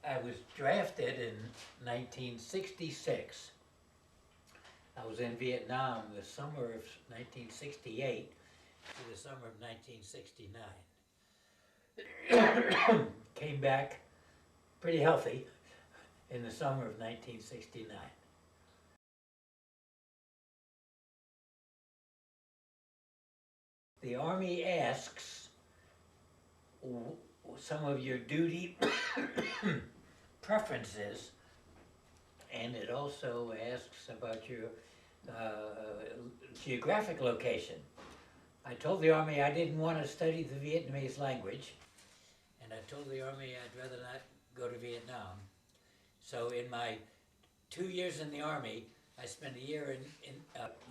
I was drafted in 1966. I was in Vietnam the summer of 1968 to the summer of 1969. Came back pretty healthy in the summer of 1969. The Army asks some of your duty preferences, and it also asks about your geographic location. I told the Army I didn't want to study the Vietnamese language, and I told the Army I'd rather not go to Vietnam. So in my 2 years in the Army, I spent a year in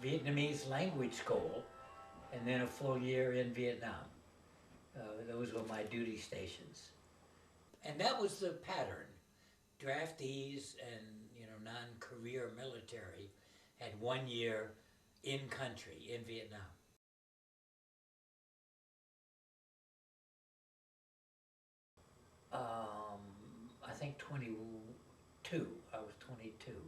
Vietnamese language school, and then a full year in Vietnam. Those were my duty stations. And that was the pattern. Draftees and non-career military had 1 year in country in Vietnam. I think 22. I was 22.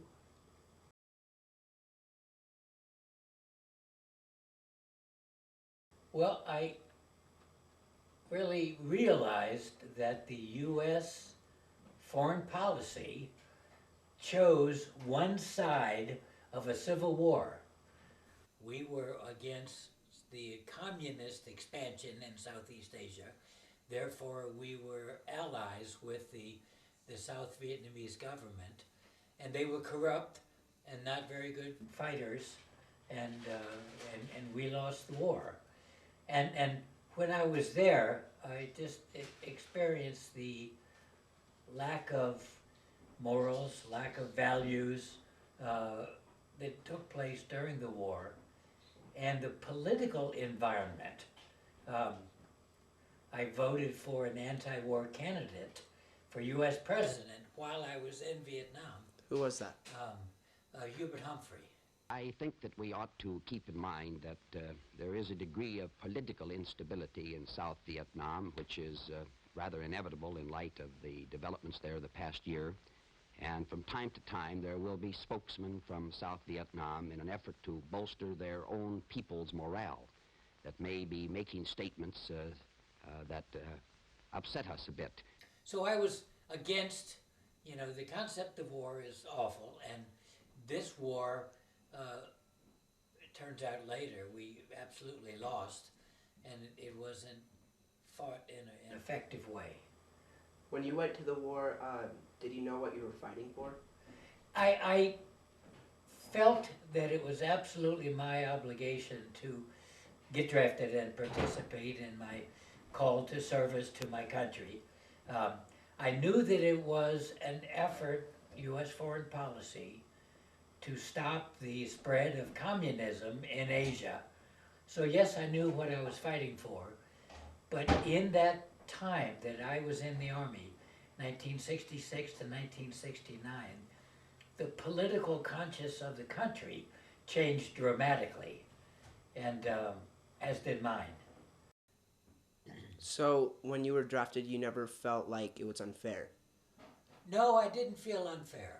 Well, I really realized that the U.S. foreign policy chose one side of a civil war. We were against the communist expansion in Southeast Asia. Therefore, we were allies with the South Vietnamese government, and they were corrupt and not very good fighters, and we lost the war. And when I was there, I just experienced the lack of morals, lack of values that took place during the war, and the political environment. I voted for an anti-war candidate for U.S. president while I was in Vietnam. Who was that? Hubert Humphrey. I think that we ought to keep in mind that there is a degree of political instability in South Vietnam, which is rather inevitable in light of the developments there the past year. And from time to time, there will be spokesmen from South Vietnam in an effort to bolster their own people's morale that may be making statements that upset us a bit. So I was against, the concept of war is awful, and this war, it turns out later, we absolutely lost, and it wasn't fought in an effective way. When you went to the war, did you know what you were fighting for? I felt that it was absolutely my obligation to get drafted and participate in my call to service to my country. I knew that it was an effort, U.S. foreign policy, to stop the spread of communism in Asia. So yes, I knew what I was fighting for, but in that time that I was in the Army, 1966 to 1969, the political conscience of the country changed dramatically, and as did mine. So when you were drafted, you never felt like it was unfair? No, I didn't feel unfair.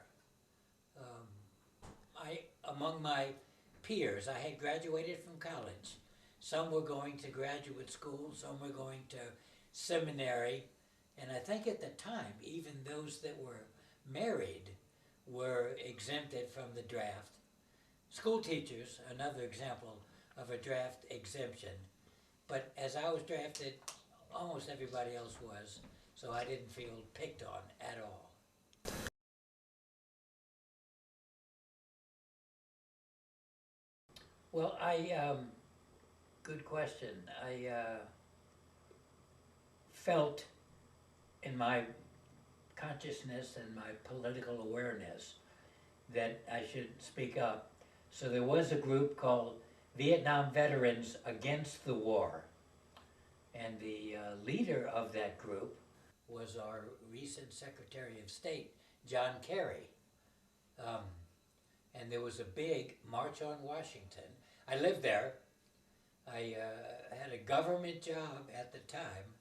Among my peers, I had graduated from college. Some were going to graduate school, some were going to seminary, and I think at the time, even those that were married were exempted from the draft. School teachers, another example of a draft exemption. But as I was drafted, almost everybody else was, so I didn't feel picked on at all. Well, good question. I felt in my consciousness and my political awareness that I should speak up. So there was a group called Vietnam Veterans Against the War. And the leader of that group was our recent Secretary of State, John Kerry. And there was a big March on Washington. I lived there. I had a government job at the time,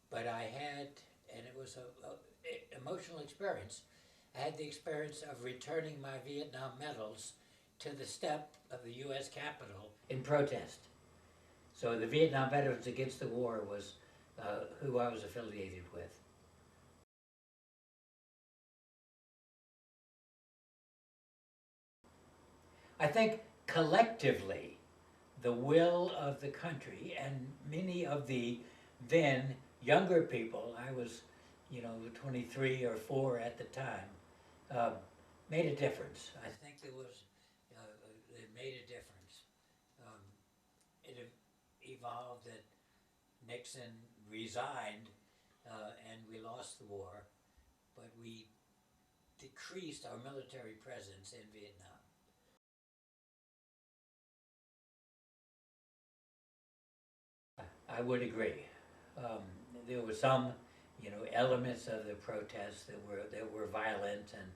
but I had and it was a emotional experience. I had the experience of returning my Vietnam medals to the step of the U.S. Capitol in protest. So the Vietnam Veterans Against the War was who I was affiliated with. I think collectively, the will of the country and many of the then younger people, I was, 23 or 4 at the time, made a difference. I think it made a difference. Um, it evolved that Nixon resigned and we lost the war, but we decreased our military presence in Vietnam. I would agree. There were some, elements of the protests that were violent and,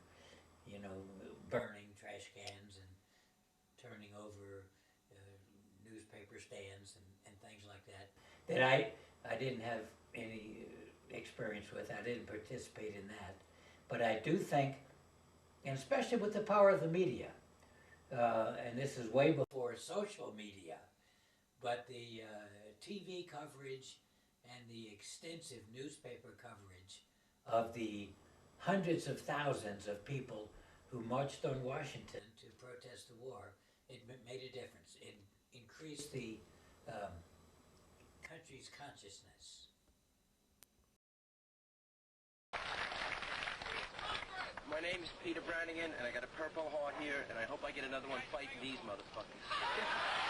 burning trash cans and turning over newspaper stands and things like that. That I didn't have any experience with. I didn't participate in that. But I do think, and especially with the power of the media, and this is way before social media, but the TV coverage and the extensive newspaper coverage of the hundreds of thousands of people who marched on Washington to protest the war, it made a difference. It increased the country's consciousness. My name is Peter Brannigan, and I got a Purple Heart here, and I hope I get another one fighting these motherfuckers.